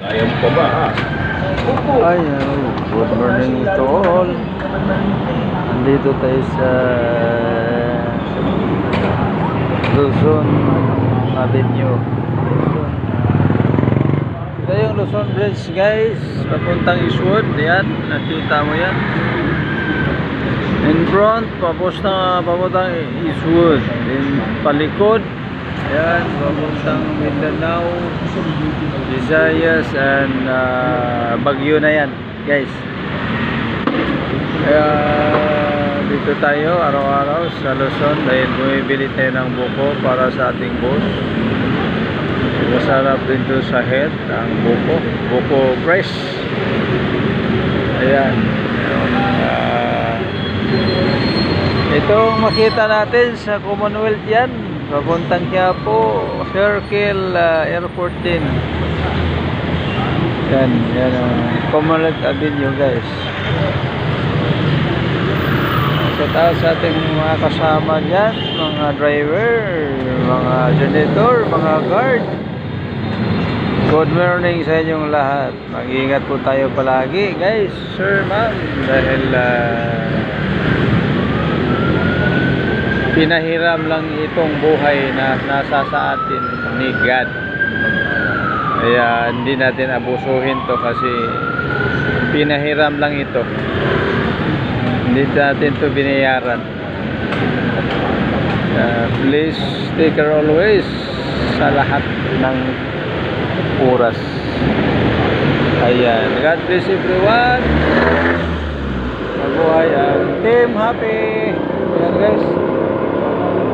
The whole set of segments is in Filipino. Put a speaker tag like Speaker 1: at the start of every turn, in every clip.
Speaker 1: Ayaw mo pa ba, ha?
Speaker 2: Ay, good morning to all. Nandito tayo sa Luzon Avenue. Ito yung Luzon Bridge, guys, papuntang Eastwood. Yan, nakita mo yan. In front, papuntang Eastwood. In palikod, yan, papuntang Mindanao, Visayas, and Baguio na yan, guys. Kaya dito tayo araw-araw sa Luzon dahil bumibili tayo ng buko para sa ating boss. Masarap din to sa head ang buko fresh. Ayan. Itong makita natin sa Commonwealth yan, papuntang Quiapo, Circle Airport din. Yan ang Commonwealth Avenue, guys. Shout out sa ating mga kasama dyan, mga driver, mga janitor, mga guard. Good morning sa inyong lahat. Mag-iingat po tayo palagi, guys, sir, ma'am, dahil pinahiram lang itong buhay na nasa sa atin ni God. Kaya hindi natin abusuhin to kasi pinahiram lang ito. Hindi natin to binayaran. Please take care always sa lahat ng oras. Ayan. God bless everyone. Mabuhay ang Team Happy. Ayan, guys.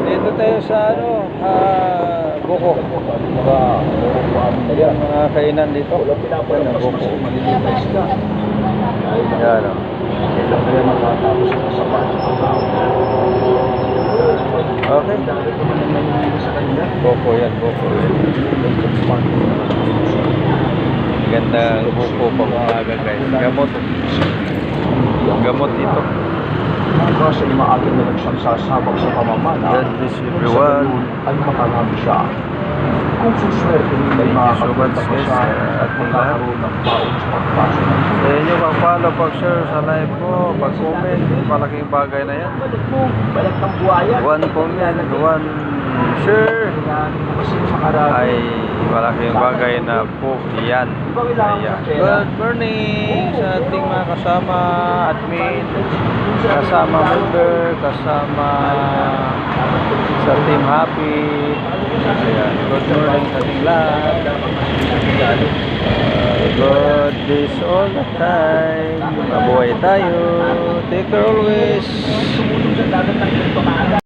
Speaker 2: Dito tayo sa buko. Mga kainan dito. Ayan, buko. Ayan, okay. Buko yan, buko. Ganda buko pang umaga, guys. Gamot ito.
Speaker 1: Kasi maaga na lang siyang sasabak sa pamamana.
Speaker 2: God bless everyone.
Speaker 1: Ay makarami siya. Kung suswerte nila ay makakagpunta pa siya at magkakaroon ng baon sa pagpasok.
Speaker 2: Sa inyo pag-follow, pag-share sa live ko, pag-comment, malaking bagay na yan. One comment, one share ay malaking bagay na po yan. Ayan. Good morning sa ating mga kasama, admin, kasama member, kasama sa Team Happy. Ayan. Good morning sa ating lahat. God bless all the time. Mabuhay tayo. Take care always.